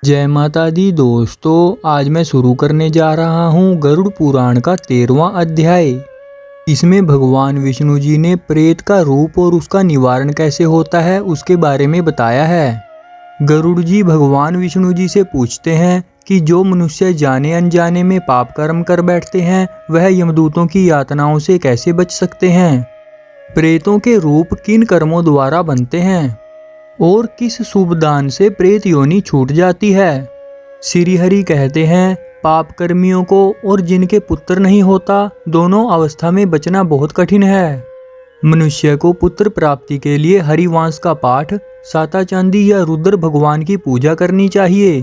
जय माता दी दोस्तों, आज मैं शुरू करने जा रहा हूँ गरुड़ पुराण का 13वां अध्याय। इसमें भगवान विष्णु जी ने प्रेत का रूप और उसका निवारण कैसे होता है उसके बारे में बताया है। गरुड़ जी भगवान विष्णु जी से पूछते हैं कि जो मनुष्य जाने अनजाने में पाप कर्म कर बैठते हैं वह यमदूतों की यातनाओं से कैसे बच सकते हैं। प्रेतों के रूप किन कर्मों द्वारा बनते हैं और किस शुभ दान से प्रेत योनि छूट जाती है। श्री हरि कहते हैं पाप कर्मियों को और जिनके पुत्र नहीं होता दोनों अवस्था में बचना बहुत कठिन है। मनुष्य को पुत्र प्राप्ति के लिए हरिवंश का पाठ, साता चांदी या रुद्र भगवान की पूजा करनी चाहिए।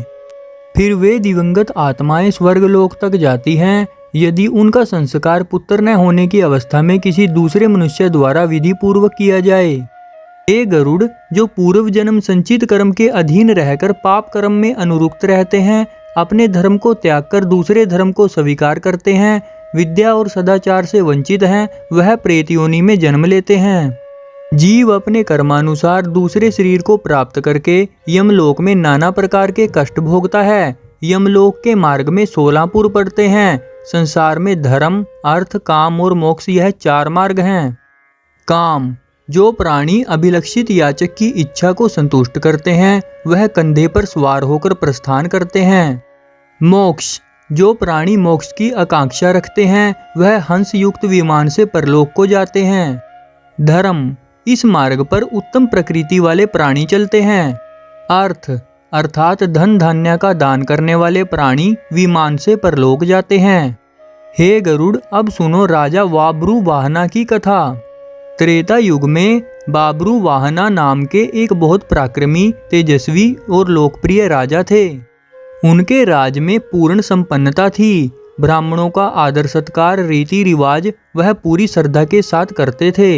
फिर वे दिवंगत आत्माएं स्वर्गलोक तक जाती हैं यदि उनका संस्कार पुत्र न होने की अवस्था में किसी दूसरे मनुष्य द्वारा विधि पूर्वक किया जाए। हे गरुड़, जो पूर्व जन्म संचित कर्म के अधीन रहकर पाप कर्म में अनुरुक्त रहते हैं, अपने धर्म को त्याग कर दूसरे धर्म को स्वीकार करते हैं, विद्या और सदाचार से वंचित हैं, वह प्रेत योनि में जन्म लेते हैं। जीव अपने कर्मानुसार दूसरे शरीर को प्राप्त करके यमलोक में नाना प्रकार के कष्ट भोगता है। यमलोक के मार्ग में 16 पुर पड़ते हैं। संसार में धर्म, अर्थ, काम और मोक्ष यह 4 मार्ग हैं। काम, जो प्राणी अभिलक्षित याचक की इच्छा को संतुष्ट करते हैं वह कंधे पर सवार होकर प्रस्थान करते हैं। मोक्ष, जो प्राणी मोक्ष की आकांक्षा रखते हैं वह हंस युक्त विमान से परलोक को जाते हैं। धर्म, इस मार्ग पर उत्तम प्रकृति वाले प्राणी चलते हैं। अर्थ, अर्थात धन धान्य का दान करने वाले प्राणी विमान से परलोक जाते हैं। हे गरुड़, अब सुनो राजा वाब्रू वाहना की कथा। त्रेता युग में बाबरू वाहना नाम के एक बहुत पराक्रमी, तेजस्वी और लोकप्रिय राजा थे। उनके राज में पूर्ण संपन्नता थी। ब्राह्मणों का आदर सत्कार, रीति रिवाज वह पूरी श्रद्धा के साथ करते थे।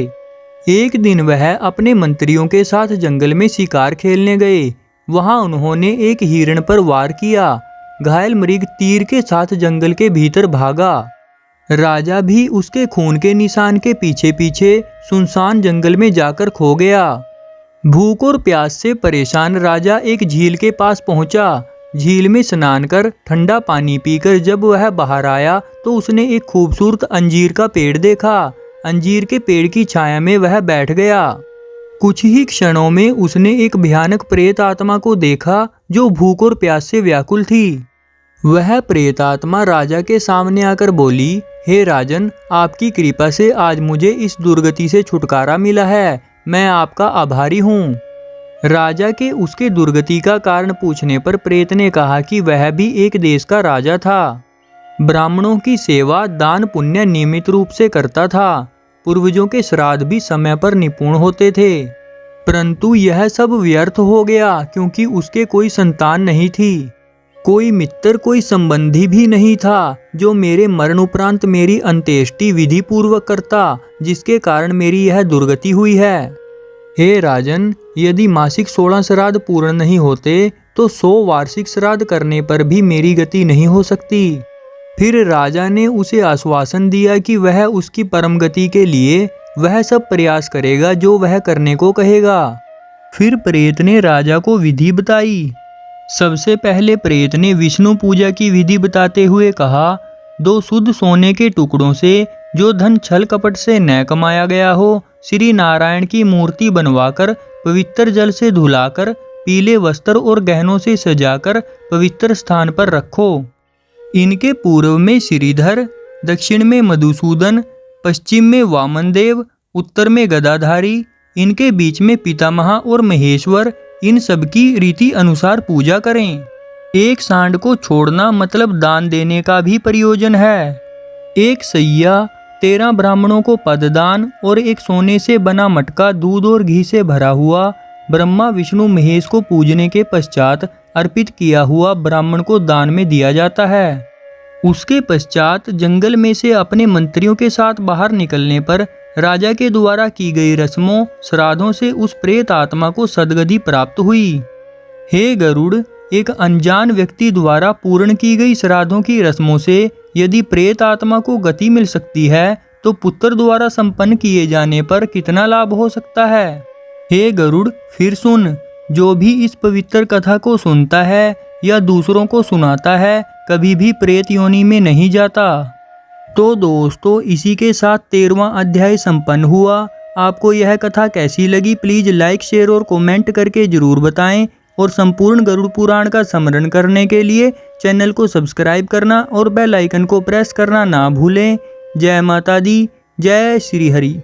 एक दिन वह अपने मंत्रियों के साथ जंगल में शिकार खेलने गए। वहां उन्होंने एक हिरण पर वार किया। घायल मृग तीर के साथ जंगल के भीतर भागा। राजा भी उसके खून के निशान के पीछे पीछे सुनसान जंगल में जाकर खो गया। भूख और प्यास से परेशान राजा एक झील के पास पहुंचा। झील में स्नान कर ठंडा पानी पीकर जब वह बाहर आया तो उसने एक खूबसूरत अंजीर का पेड़ देखा। अंजीर के पेड़ की छाया में वह बैठ गया। कुछ ही क्षणों में उसने एक भयानक प्रेत आत्मा को देखा जो भूख और प्यास से व्याकुल थी। वह प्रेत आत्मा राजा के सामने आकर बोली, हे राजन, आपकी कृपा से आज मुझे इस दुर्गति से छुटकारा मिला है। मैं आपका आभारी हूँ। राजा के उसके दुर्गति का कारण पूछने पर प्रेत ने कहा कि वह भी एक देश का राजा था। ब्राह्मणों की सेवा, दान पुण्य नियमित रूप से करता था। पूर्वजों के श्राद्ध भी समय पर निपुण होते थे। परंतु यह सब व्यर्थ हो गया क्योंकि उसके कोई संतान नहीं थी। कोई मित्र, कोई संबंधी भी नहीं था जो मेरे मरण उपरांत मेरी अंत्येष्टि विधि पूर्वक करता, जिसके कारण मेरी यह दुर्गति हुई है। हे राजन, यदि मासिक 16 श्राद्ध पूर्ण नहीं होते तो 100 वार्षिक श्राद्ध करने पर भी मेरी गति नहीं हो सकती। फिर राजा ने उसे आश्वासन दिया कि वह उसकी परम गति के लिए वह सब प्रयास करेगा जो वह करने को कहेगा। फिर प्रेत ने राजा को विधि बताई। सबसे पहले प्रेत ने विष्णु पूजा की विधि बताते हुए कहा, 2 शुद्ध सोने के टुकड़ों से जो धन छल कपट से न कमाया गया हो, श्री नारायण की मूर्ति बनवाकर पवित्र जल से धुलाकर पीले वस्त्र और गहनों से सजाकर पवित्र स्थान पर रखो। इनके पूर्व में श्रीधर, दक्षिण में मधुसूदन, पश्चिम में वामन देव, उत्तर में गदाधारी, इनके बीच में पितामह और महेश्वर, इन सब की रीति अनुसार पूजा करें। एक सांड को छोड़ना मतलब दान देने का भी प्रयोजन है। एक सैया, 13 ब्राह्मणों को पददान और एक सोने से बना मटका दूध और घी से भरा हुआ ब्रह्मा विष्णु महेश को पूजने के पश्चात अर्पित किया हुआ ब्राह्मण को दान में दिया जाता है। उसके पश्चात जंगल में से अपने मंत्रियों के साथ बाहर निकलने पर राजा के द्वारा की गई रस्मों श्राद्धों से उस प्रेत आत्मा को सद्गति प्राप्त हुई। हे गरुड़, एक अनजान व्यक्ति द्वारा पूर्ण की गई श्राद्धों की रस्मों से यदि प्रेत आत्मा को गति मिल सकती है तो पुत्र द्वारा संपन्न किए जाने पर कितना लाभ हो सकता है। हे गरुड़, फिर सुन, जो भी इस पवित्र कथा को सुनता है या दूसरों को सुनाता है कभी भी प्रेत योनि में नहीं जाता। तो दोस्तों इसी के साथ 13वां अध्याय संपन्न हुआ। आपको यह कथा कैसी लगी प्लीज़ लाइक शेयर और कमेंट करके ज़रूर बताएं और संपूर्ण गरुड़ पुराण का स्मरण करने के लिए चैनल को सब्सक्राइब करना और बेल आइकन को प्रेस करना ना भूलें। जय माता दी, जय श्री हरि।